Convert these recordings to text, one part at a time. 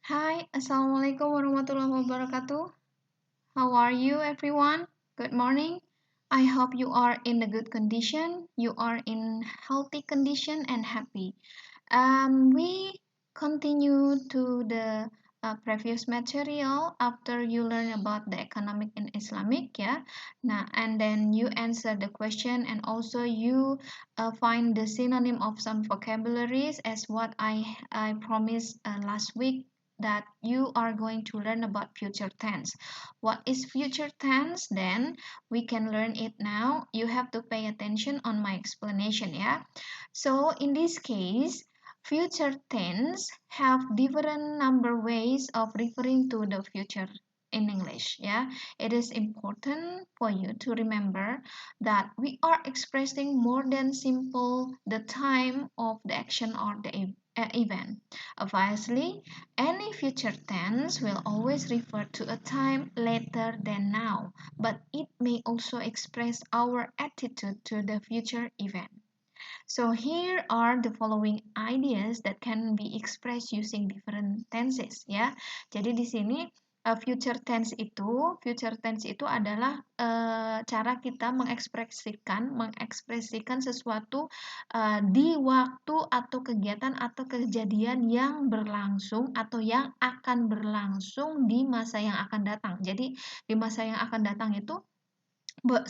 Hi, Assalamualaikum warahmatullahi wabarakatuh. How are you, everyone? Good morning. I hope you are in a good condition, you are in healthy condition and happy. We continue to the previous material after you learn about the economic in Islamic, yeah. Nah, and then you answer the question and also you find the synonym of some vocabularies as what I promised last week that you are going to learn about future tense. What is future tense? Then we can learn it now. You have to pay attention on my explanation, yeah. So in this case, future tense have different number ways of referring to the future in English. Yeah, it is important for you to remember that we are expressing more than simple the time of the action or the event. Obviously, any future tense will always refer to a time later than now, but it may also express our attitude to the future event. So here are the following ideas that can be expressed using different tenses ya. Jadi di sini future tense itu adalah cara kita mengekspresikan sesuatu di waktu atau kegiatan atau kejadian yang berlangsung atau yang akan berlangsung di masa yang akan datang. Jadi di masa yang akan datang itu 1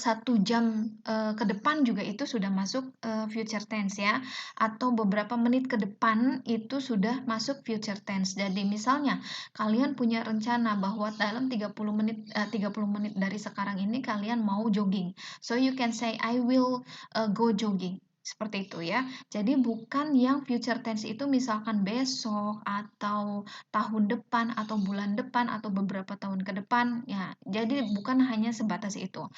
jam ke depan juga itu sudah masuk future tense ya, atau beberapa menit ke depan itu sudah masuk future tense. Jadi misalnya kalian punya rencana bahwa dalam 30 menit dari sekarang ini kalian mau jogging. So you can say I will go jogging. Seperti itu ya. Jadi bukan yang future tense itu misalkan besok atau tahun depan atau bulan depan atau beberapa tahun ke depan ya. Jadi bukan hanya sebatas itu.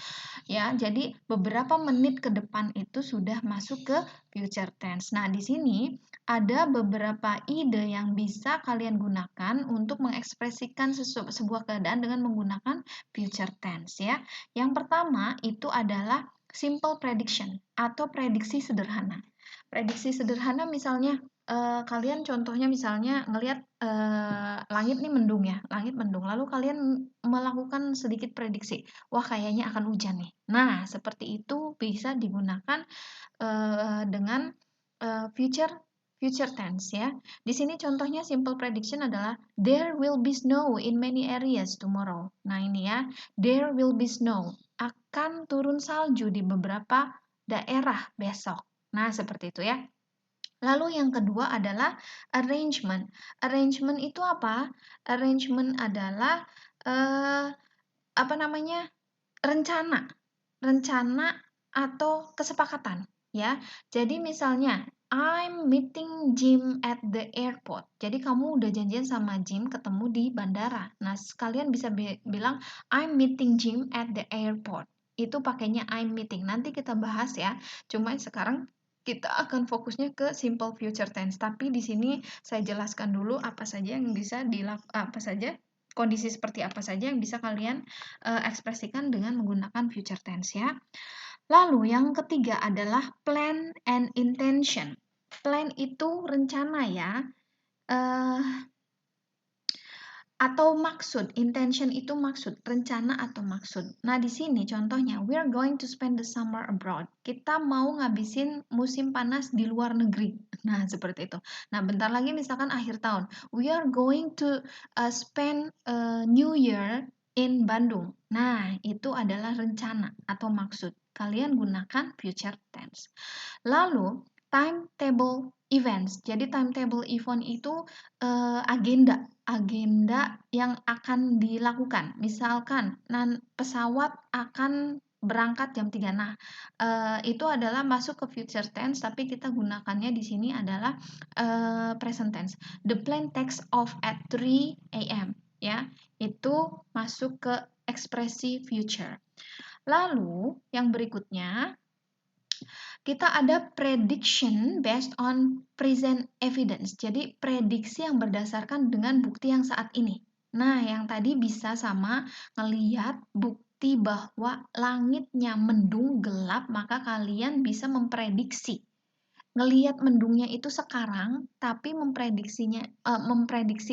Ya, jadi beberapa menit ke depan itu sudah masuk ke future tense. Nah, di sini ada beberapa ide yang bisa kalian gunakan untuk mengekspresikan sebuah keadaan dengan menggunakan future tense ya. Yang pertama itu adalah simple prediction atau prediksi sederhana. Prediksi sederhana misalnya kalian contohnya misalnya ngelihat langit nih mendung ya, langit mendung. Lalu kalian melakukan sedikit prediksi, wah kayaknya akan hujan nih. Nah, seperti itu bisa digunakan dengan future tense ya. Di sini contohnya simple prediction adalah there will be snow in many areas tomorrow. Nah, ini ya, there will be snow. Akan turun salju di beberapa daerah besok. Nah, seperti itu ya. Lalu yang kedua adalah arrangement. Arrangement itu apa? Arrangement adalah apa namanya? Rencana. Rencana atau kesepakatan, ya. Jadi misalnya I'm meeting Jim at the airport. Jadi kamu udah janjian sama Jim ketemu di bandara. Nah, sekalian bisa bilang I'm meeting Jim at the airport. Itu pakainya I'm meeting. Nanti kita bahas ya. Cuma sekarang kita akan fokusnya ke simple future tense. Tapi di sini saya jelaskan dulu apa saja yang bisa kondisi seperti apa saja yang bisa kalian ekspresikan dengan menggunakan future tense ya. Lalu yang ketiga adalah plan and intention. Plan itu rencana ya. Atau maksud, intention itu maksud, rencana atau maksud. Nah, di sini contohnya, we are going to spend the summer abroad. Kita mau ngabisin musim panas di luar negeri. Nah, seperti itu. Nah, bentar lagi misalkan akhir tahun, we are going to spend New Year in Bandung. Nah, itu adalah rencana atau maksud. Kalian gunakan future tense. Lalu, timetable events. Jadi, timetable event itu agenda yang akan dilakukan. Misalkan pesawat akan berangkat jam 3. Nah, itu adalah masuk ke future tense tapi kita gunakannya di sini adalah present tense. The plane takes off at 3 a.m. ya. Itu masuk ke ekspresi future. Lalu, yang berikutnya kita ada prediction based on present evidence. Jadi prediksi yang berdasarkan dengan bukti yang saat ini. Nah, yang tadi bisa sama ngelihat bukti bahwa langitnya mendung gelap, maka kalian bisa memprediksi. ngelihat mendungnya itu sekarang, tapi memprediksi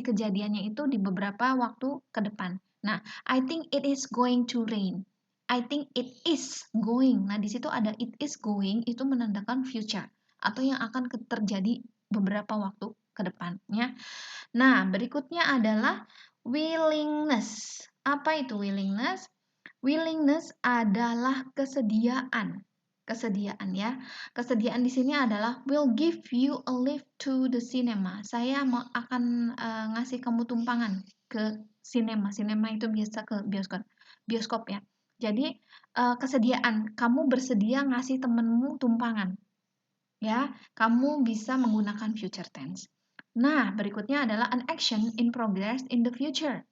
kejadiannya itu di beberapa waktu ke depan. Nah, I think it is going to rain. I think it is going. Nah, di situ ada it is going, itu menandakan future atau yang akan terjadi beberapa waktu ke depannya. Nah, berikutnya adalah willingness. Apa itu willingness? Willingness adalah kesediaan. Kesediaan ya. Kesediaan di sini adalah will give you a lift to the cinema. Saya akan ngasih kamu tumpangan ke sinema. Sinema itu biasa ke bioskop. Bioskop ya. Jadi kesediaan, kamu bersedia ngasih temenmu tumpangan. Ya, kamu bisa menggunakan future tense. Nah, berikutnya adalah an action in progress in the future.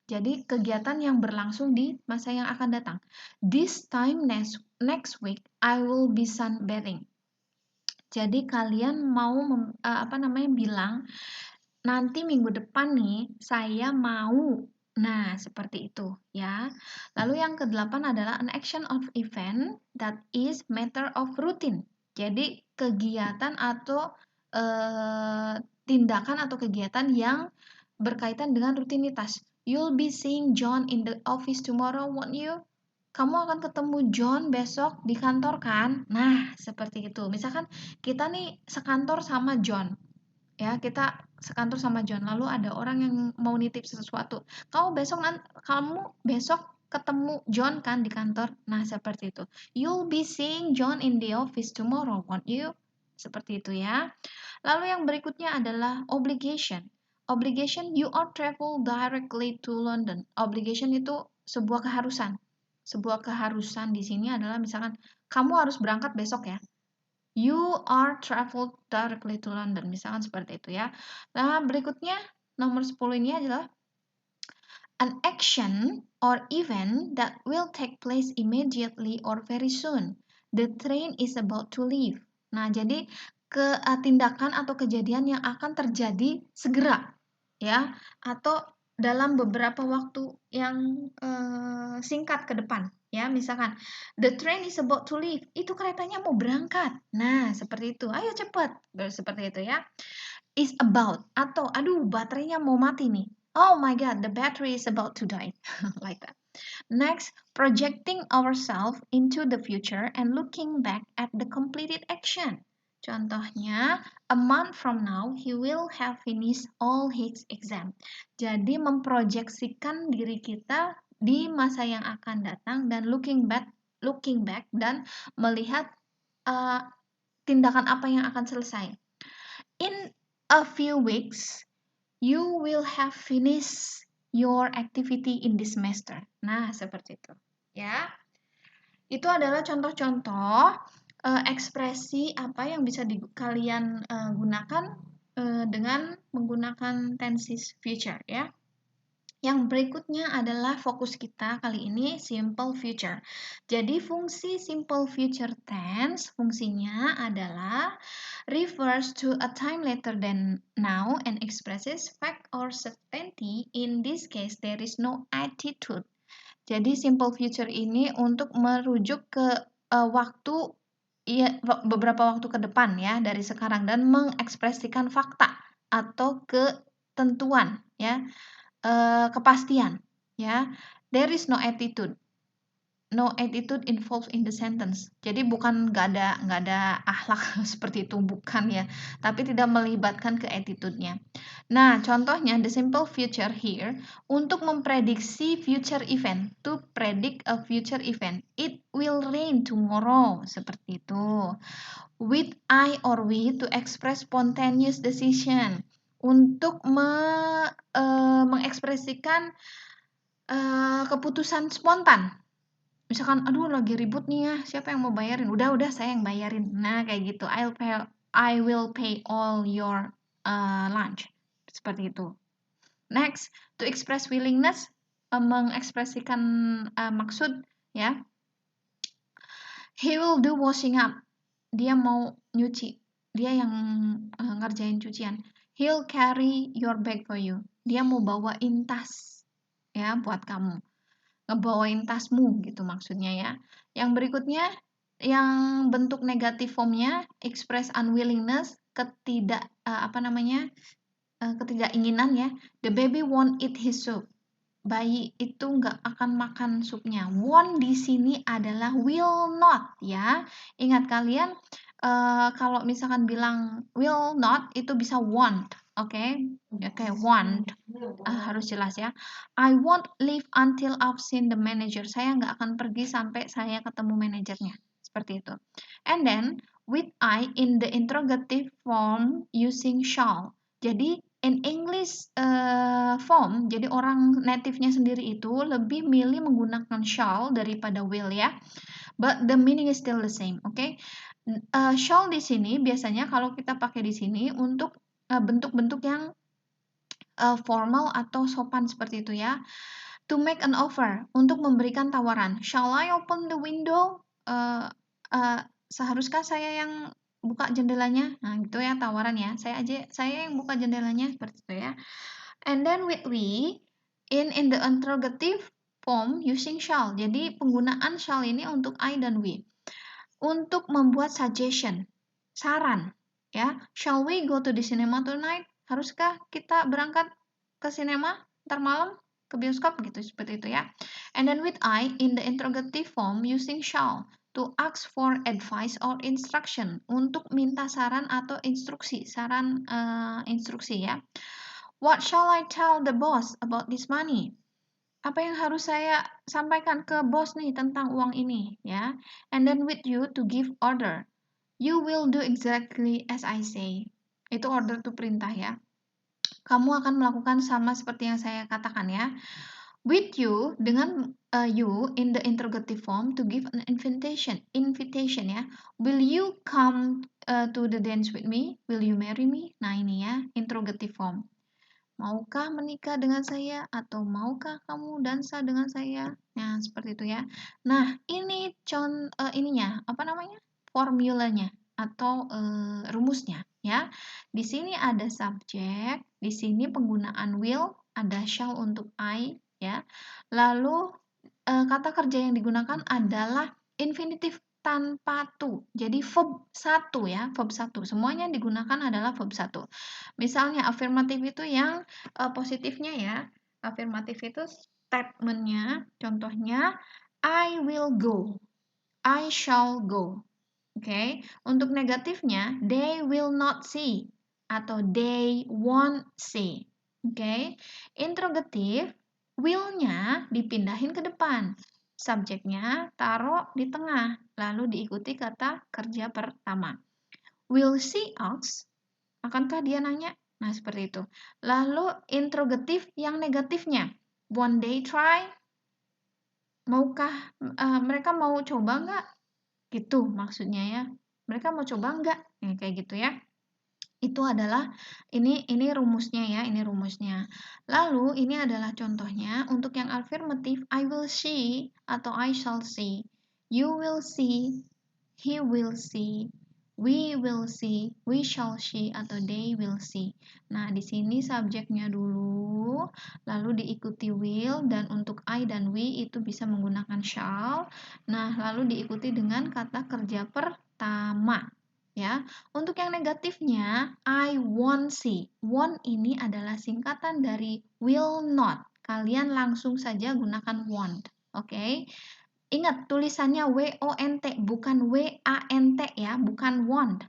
Jadi, kegiatan yang berlangsung di masa yang akan datang. This time next week, I will be sunbathing. Jadi, kalian mau bilang, nanti minggu depan nih, saya mau. Nah, seperti itu ya. Lalu yang ke-8 adalah an action of event that is matter of routine. Jadi, kegiatan atau tindakan atau kegiatan yang berkaitan dengan rutinitas. You'll be seeing John in the office tomorrow, won't you? Kamu akan ketemu John besok di kantor kan? Nah, seperti itu. Misalkan kita nih sekantor sama John. Ya, kita sekantor sama John. Lalu ada orang yang mau nitip sesuatu. Kamu besok ketemu John kan di kantor? Nah, seperti itu. You'll be seeing John in the office tomorrow, won't you? Seperti itu ya. Lalu yang berikutnya adalah obligation. Obligation, you are travel directly to London. Obligation itu sebuah keharusan. Sebuah keharusan di sini adalah misalkan kamu harus berangkat besok ya. You are travel directly to London. Misalkan seperti itu ya. Nah, berikutnya nomor 10 ini adalah an action or event that will take place immediately or very soon. The train is about to leave. Nah, jadi tindakan atau kejadian yang akan terjadi segera ya atau dalam beberapa waktu yang singkat ke depan ya. Misalkan the train is about to leave, itu keretanya mau berangkat. Nah, seperti itu. Ayo cepat. Seperti itu ya. Is about atau aduh baterainya mau mati nih. Oh my god, the battery is about to die. Like that. Next, projecting ourselves into the future and looking back at the completed action. Contohnya, a month from now, he will have finished all his exam. Jadi, memproyeksikan diri kita di masa yang akan datang dan looking back dan melihat tindakan apa yang akan selesai. In a few weeks, you will have finished your activity in this semester. Nah, seperti itu. Ya. Itu adalah contoh-contoh ekspresi apa yang bisa kalian gunakan dengan menggunakan tenses future ya. Yang berikutnya adalah fokus kita kali ini simple future. Jadi fungsi simple future tense fungsinya adalah refers to a time later than now and expresses fact or certainty. In this case there is no attitude. Jadi simple future ini untuk merujuk ke waktu beberapa waktu ke depan ya dari sekarang dan mengekspresikan fakta atau ketentuan ya. Kepastian ya. There is no attitude. No attitude involved in the sentence. Jadi bukan nggak ada akhlak seperti itu, bukan ya. Tapi tidak melibatkan ke attitude-nya. Nah, contohnya the simple future here untuk memprediksi future event. To predict a future event. It will rain tomorrow. Seperti itu. With I or we to express spontaneous decision. Untuk mengekspresikan keputusan spontan. Misalkan, aduh lagi ribut nih ya, siapa yang mau bayarin? Udah saya yang bayarin. Nah, kayak gitu. I will pay all your lunch. Seperti itu. Next, to express willingness, mengekspresikan maksud ya. He will do washing up. Dia mau nyuci. Dia yang ngerjain cucian. He'll carry your bag for you. Dia mau bawain tas ya buat kamu. Ngebawain tasmu gitu maksudnya ya. Yang berikutnya yang bentuk negatif formnya express unwillingness, ketidakinginan ya. The baby won't eat his soup. Bayi itu nggak akan makan supnya. Won't di sini adalah will not ya. Ingat kalian kalau misalkan bilang will not itu bisa won't. Oke, won't. Harus jelas ya. I won't leave until I've seen the manager. Saya nggak akan pergi sampai saya ketemu manajernya. Seperti itu. And then with I in the interrogative form using shall. Jadi in English form, jadi orang native-nya sendiri itu lebih milih menggunakan shall daripada will ya. But the meaning is still the same, oke? Shall di sini biasanya kalau kita pakai di sini untuk bentuk-bentuk yang formal atau sopan seperti itu ya. To make an offer, untuk memberikan tawaran. Shall I open the window? Seharuskah saya yang buka jendelanya? Nah, gitu ya tawaran ya. Saya yang buka jendelanya seperti itu ya. And then with we in the interrogative form using shall. Jadi penggunaan shall ini untuk I dan we. Untuk membuat suggestion, saran ya. Shall we go to the cinema tonight? Haruskah kita berangkat ke sinema ntar malam? Ke bioskop gitu seperti itu ya. And then with I in the interrogative form using shall to ask for advice or instruction, untuk minta saran atau instruksi, instruksi ya. What shall I tell the boss about this money? Apa yang harus saya sampaikan ke bos nih tentang uang ini ya. And then with you to give order. You will do exactly as I say. Itu order to perintah ya. Kamu akan melakukan sama seperti yang saya katakan ya. With you, dengan you in the interrogative form to give an invitation ya. Will you come to the dance with me? Will you marry me? Nah ini ya, interrogative form. Maukah menikah dengan saya atau maukah kamu dansa dengan saya? Nah, seperti itu ya. Nah, ini ininya, apa namanya? Formulanya atau rumusnya ya. Di sini ada subjek, di sini penggunaan will, ada shall untuk I ya. Lalu kata kerja yang digunakan adalah infinitif tanpa to. Jadi verb 1 ya, verb 1. Semuanya yang digunakan adalah verb 1. Misalnya afirmatif itu yang positifnya ya. Afirmatif itu statementnya, contohnya I will go, I shall go. Oke, untuk negatifnya they will not see atau they won't see. Oke, interrogatif will-nya dipindahin ke depan. Subjeknya taruh di tengah, lalu diikuti kata kerja pertama. Will she ask? Akankah dia nanya? Nah, seperti itu. Lalu interrogatif yang negatifnya. Won't they try? Maukah mereka mau coba nggak? Gitu maksudnya ya. Mereka mau coba nggak? Ya, kayak gitu ya. Itu adalah ini rumusnya ya, ini rumusnya. Lalu ini adalah contohnya untuk yang afirmatif I will see atau I shall see. You will see, he will see, we will see, we shall see atau they will see. Nah, di sini subjeknya dulu, lalu diikuti will, dan untuk I dan we itu bisa menggunakan shall. Nah, lalu diikuti dengan kata kerja pertama. Ya, untuk yang negatifnya, I won't see. Won't ini adalah singkatan dari will not. Kalian langsung saja gunakan won't. Oke. Ingat tulisannya W-O-N-T, bukan W-A-N-T ya, bukan want.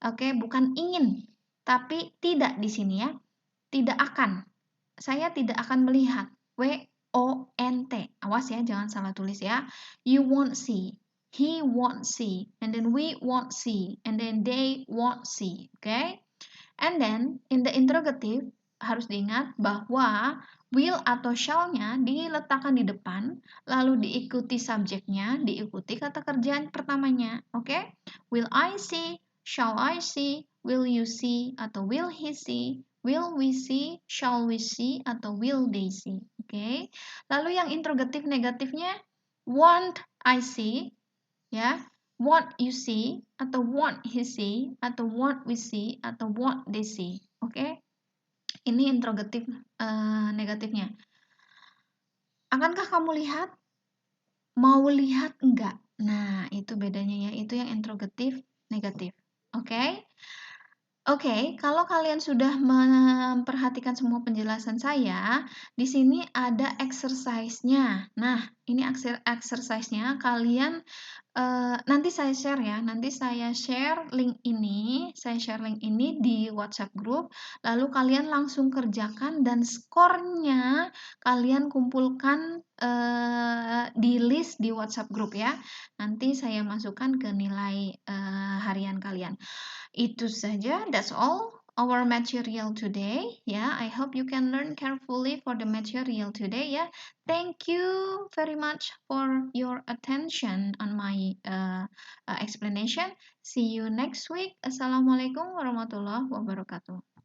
Oke, bukan ingin. Tapi tidak di sini ya. Tidak akan. Saya tidak akan melihat. W-O-N-T. Awas ya, jangan salah tulis ya. You won't see. He won't see, and then we won't see, and then they won't see. Okay? And then in the interrogative harus diingat bahwa will atau shall-nya diletakkan di depan, lalu diikuti subjeknya, diikuti kata kerjaan pertamanya. Okay? Will I see? Shall I see? Will you see? Atau will he see? Will we see? Shall we see? Atau will they see? Okay? Lalu yang interrogatif negatifnya, won't I see? Ya, what you see atau what he see atau what we see atau what they see. Oke, ini interrogatif negatifnya. Akankah kamu lihat? Mau lihat enggak? Nah, itu bedanya ya, itu yang interrogatif negatif. Oke? Oke, kalau kalian sudah memperhatikan semua penjelasan saya, di sini ada exercise-nya. Nah, ini exercise-nya kalian nanti saya share ya, nanti saya share link ini di WhatsApp group, lalu kalian langsung kerjakan dan skornya kalian kumpulkan di list di WhatsApp group ya. Nanti saya masukkan ke nilai harian kalian. Itu saja, that's all our material today. Yeah, I hope you can learn carefully for the material today. Yeah, thank you very much for your attention on my explanation. See you next week. Assalamualaikum warahmatullahi wabarakatuh.